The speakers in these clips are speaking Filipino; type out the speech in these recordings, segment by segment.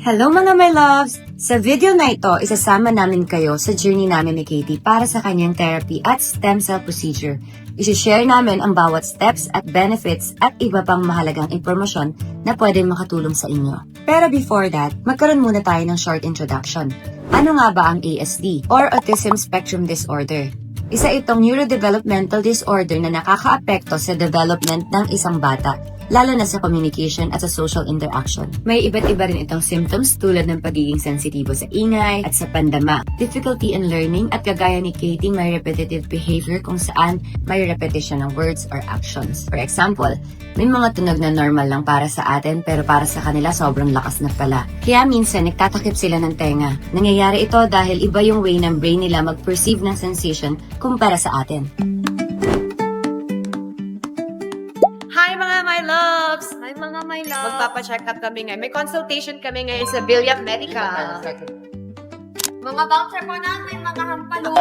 Hello mga my loves! Sa video na ito, isasama namin kayo sa journey namin ni Katie para sa kanyang therapy at stem cell procedure. Isishare namin ang bawat steps at benefits at iba pang mahalagang impormasyon na pwedeng makatulong sa inyo. Pero before that, magkaroon muna tayo ng short introduction. Ano nga ba ang ASD or Autism Spectrum Disorder? Isa itong neurodevelopmental disorder na nakakaapekto sa development ng isang bata, lalo na sa communication at sa social interaction. May iba't iba rin itong symptoms tulad ng pagiging sensitibo sa ingay at sa pandama, difficulty in learning at kagaya ni Katie may repetitive behavior kung saan may repetition ng words or actions. For example, may mga tunog na normal lang para sa atin pero para sa kanila sobrang lakas na pala. Kaya minsan nagtatakip sila ng tenga. Nangyayari ito dahil iba yung way ng brain nila mag-perceive ng sensation kumpara sa atin. Hi mga my loves! Hi mga my love. Magpapa-check up kami ngayon. May consultation kami ngayon sa Villa Medica. Mga bouncer po namin, mga hampalo.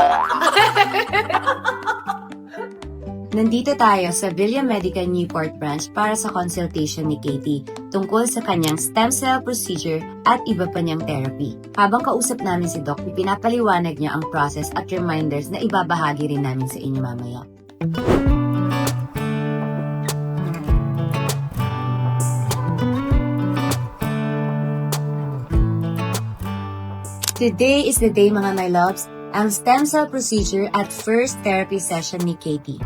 Nandito tayo sa Villa Medica Newport Branch para sa consultation ni Katie tungkol sa kanyang stem cell procedure at iba pa niyang therapy. Habang kausap namin si Doc, pinapaliwanag niya ang process at reminders na ibabahagi rin namin sa inyo mamaya. Today is the day mga my loves, ang stem cell procedure at first therapy session ni Katie.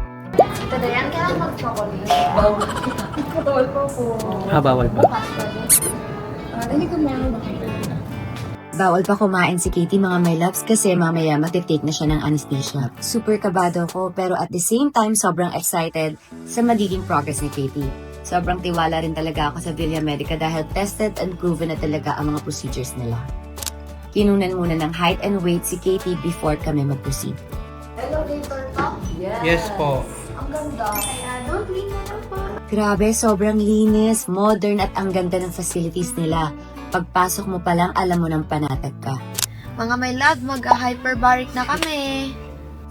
Tadayan ka lang mag-chocolate. Bawal po po. Bawal pa. Hindi ko meron ba? Bawal pa kumain si Katie mga my loves kasi mamaya matitake na siya ng anesthesia. Super kabado ko pero at the same time sobrang excited sa magiging progress ni Katie. Sobrang tiwala rin talaga ako sa Villa Medica dahil tested and proven na talaga ang mga procedures nila. Kinunan muna ng height and weight si Katie before kami mag-proceed. Elevator top? Yes po. Ang ganda. Kaya don't lean na lang po. Grabe, sobrang linis, modern at ang ganda ng facilities nila. Pagpasok mo pa lang, alam mo ng panatag ka. Mga my love, mag-hyperbaric na kami.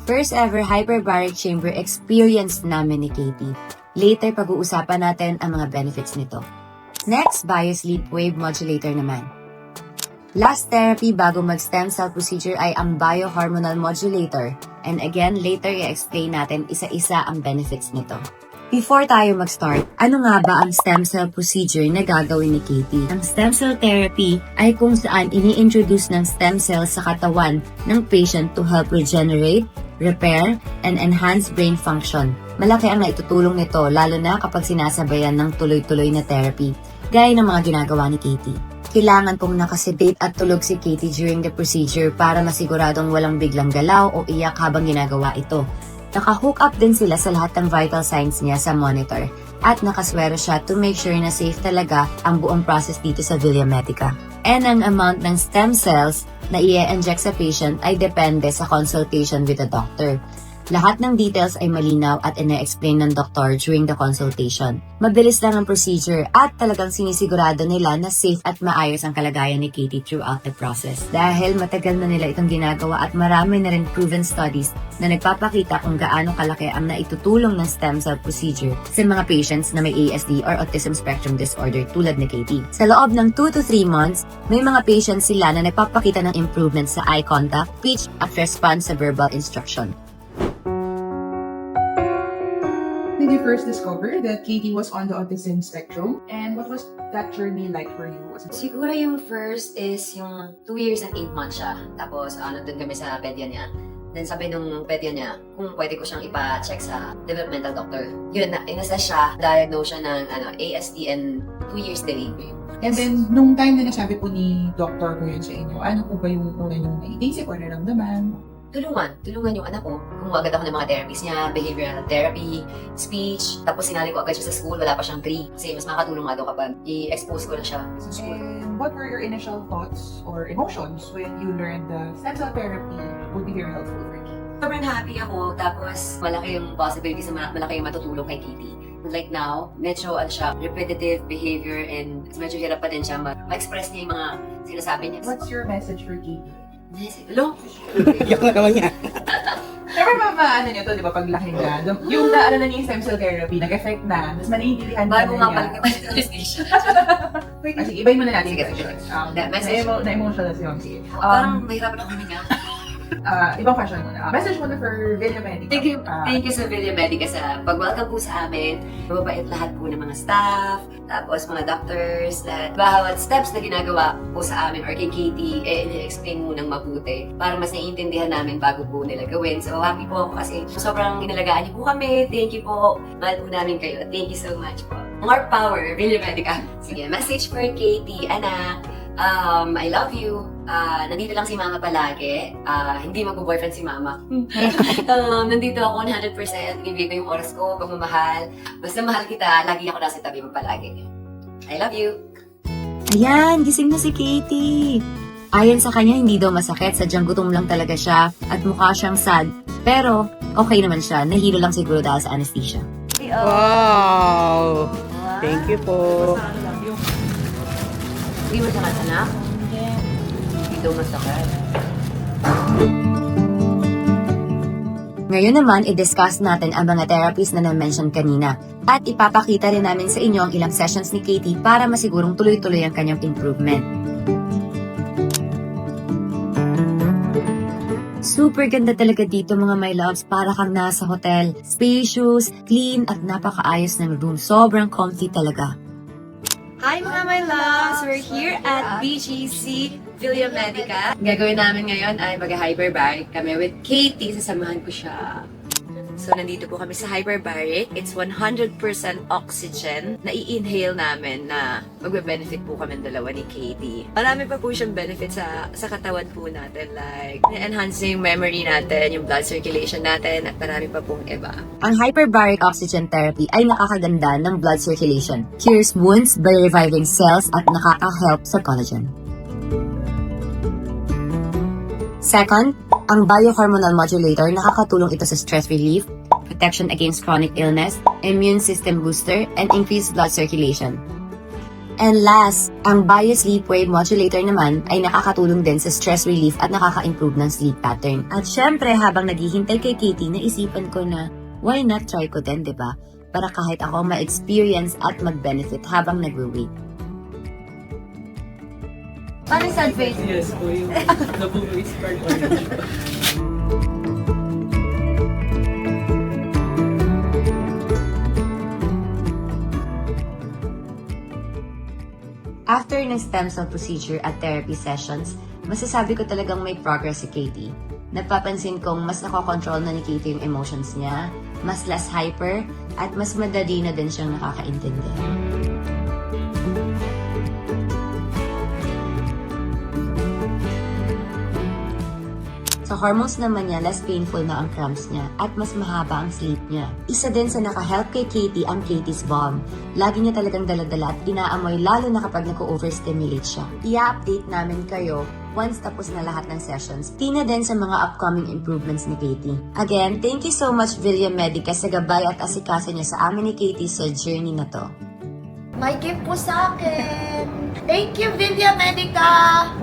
First ever hyperbaric chamber experience namin ni Katie. Later, pag-uusapan natin ang mga benefits nito. Next, BioSleep Wave Modulator naman. Last therapy bago mag-stem cell procedure ay ang biohormonal modulator. And again, later i-explain natin isa-isa ang benefits nito. Before tayo mag-start, ano nga ba ang stem cell procedure na gagawin ni Katie? Ang stem cell therapy ay kung saan ini-introduce ng stem cells sa katawan ng patient to help regenerate, repair, and enhance brain function. Malaki ang naitutulong nito lalo na kapag sinasabayan ng tuloy-tuloy na therapy, gaya ng mga ginagawa ni Katie. Kailangan pong nakasedate at tulog si Katie during the procedure para masiguradong walang biglang galaw o iyak habang ginagawa ito. Naka-hook up din sila sa lahat ng vital signs niya sa monitor at nakaswero siya to make sure na safe talaga ang buong process dito sa Villa Medica. And ang amount ng stem cells na i-inject sa patient ay depende sa consultation with the doctor. Lahat ng details ay malinaw at ina-explain ng doktor during the consultation. Mabilis lang ang procedure at talagang sinisigurado nila na safe at maayos ang kalagayan ni Katie throughout the process. Dahil matagal na nila itong ginagawa at marami na rin proven studies na nagpapakita kung gaano kalaki ang naitutulong ng stem cell procedure sa mga patients na may ASD or Autism Spectrum Disorder tulad ni Katie. Sa loob ng 2 to 3 months, may mga patients sila na nagpapakita ng improvement sa eye contact, speech at response sa verbal instruction. Did you first discover that Katie was on the autism spectrum? And what was that journey like for you? Siguro yung first is yung 2 years and 8 months siya. Tapos nandun kami sa pedya niya. Then sabi nung pedya niya, kung pwede ko siyang ipa-check sa developmental doctor. Yun, inassess siya, diagnose siya ng ASD and 2 years delay. And then, nung time na nasabi po ni doctor ko yun sa inyo, ano po ba yung una niyong naiisip or naramdaman? Tulungan yung anak ko. Kumuha agad ako ng mga therapies niya, behavioral therapy, speech. Tapos sinali ko agad siya sa school, wala pa siyang 3. Kasi mas makatulong nga daw kapag i-expose ko na siya sa school. And what were your initial thoughts or emotions when you learned the stem cell therapy would be very helpful for you? Sobrang happy ako, tapos malaki yung possibilities na malaki yung matutulong kay Katie. Like now, medyo repetitive behavior and medyo hirap pa din siya ma-express niya yung mga sinasabi niya. What's your message for Katie? Hello? Yak na naman niya. Siyempre ano nyo to, di ba, paglaki niya, yung na niya yung stem cell therapy, nag-effect na, mas maniintindihan Bago nga niya. pala kita sa anesthesia. Sige, ibahin muna natin Sige, yung sige. question. Message. Na-emotional si Ma'am. Sige. Parang mahirapan ako huminga. Ibang question muna. Message muna for Video Medica. Thank you sa Video Medica sa pag-welcome po sa amin. Mababait lahat po ng mga staff, tapos mga doctors, that bawat steps na ginagawa po sa amin or kay Katie, i-explain mo ng mabuti para mas naiintindihan namin bago po nila gawin. So, happy po ako kasi sobrang inalagaan niyo po kami. Thank you po. Mahal po namin kayo. Thank you so much po. More power, Video Medica. Sige, message for Katie, anak. I love you. Nandito lang si Mama palagi. Hindi mag-boyfriend si Mama. Nandito ako 100%. Ibigay ko yung oras ko, pagmamahal. Basta mahal kita, lagi ako nasa tabi mo palagi. I love you. Ayan, gising na si Katie. Ayon sa kanya, hindi daw masakit. Sadyang gutom lang talaga siya at mukha siyang sad. Pero, okay naman siya. Nahilo lang siguro dahil sa anesthesia. Wow! Thank you po. Hindi mo sakit, anak? Hindi daw masakit. Ngayon naman, i-discuss natin ang mga therapies na na-mention kanina. At ipapakita rin namin sa inyo ang ilang sessions ni Katie para masigurong tuloy-tuloy ang kanyang improvement. Super ganda talaga dito mga my loves, para kang nasa hotel. Spacious, clean at napakaayos ng room. Sobrang comfy talaga. Hi mga my loves! We're here at BGC Villa Medica. Gagawin namin ngayon ay mag-hyperbaric kami with Katie. Sasamahan ko siya. So, nandito po kami sa hyperbaric. It's 100% oxygen na i-inhale namin na magbe-benefit po kami dalawa ni Katie. Marami pa po siyang benefit sa katawan po natin. Like, enhance yung memory natin, yung blood circulation natin, at marami pa pong iba. Ang hyperbaric oxygen therapy ay nakakaganda ng blood circulation, cures wounds by reviving cells at nakaka-help sa collagen. Second, ang biohormonal modulator, nakakatulong ito sa stress relief, protection against chronic illness, immune system booster, and increased blood circulation. And last, ang bio-sleep wave modulator naman ay nakakatulong din sa stress relief at nakaka-improve ng sleep pattern. At syempre, habang naghihintay kay Katie, naisipan ko na, why not try ko din, diba? Para kahit ako ma-experience at mag-benefit habang nagwe-wait. Paano yung sad face? Yes po yung nabubuis part After ng stem cell procedure at therapy sessions, masasabi ko talagang may progress si Katie. Napapansin kong mas nakokontrol na ni Katie yung emotions niya, mas less hyper, at mas madali na din siyang nakakaintindi. Sa hormones naman niya, less painful na ang cramps niya at mas mahaba ang sleep niya. Isa din sa naka-help kay Katie ang Katie's Balm. Lagi niya talagang dala-dala at inaamoy lalo na kapag nako-overstimulate siya. I-update namin kayo once tapos na lahat ng sessions. Tina din sa mga upcoming improvements ni Katie. Again, thank you so much Villa Medica sa gabay at asikaso niya sa amin ni Katie sa journey na to. May gift po sa akin. Thank you, Villa Medica!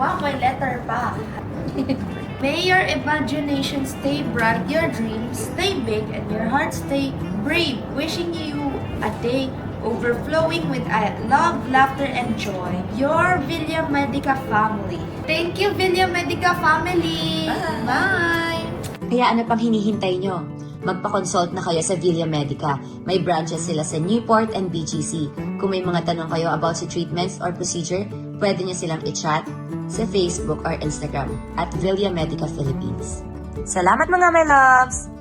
Wow, may letter pa. May your imagination stay bright, your dreams stay big, and your heart stay brave. Wishing you a day overflowing with love, laughter, and joy. Your Villa Medica family. Thank you, Villa Medica family! Bye! Kaya ano pang hinihintay nyo? Magpa-consult na kayo sa Villa Medica. May branches sila sa Newport and BGC. Kung may mga tanong kayo about sa treatments or procedure, pwede nyo silang i-chat sa Facebook or Instagram at Villa Medica Philippines. Salamat mga my loves!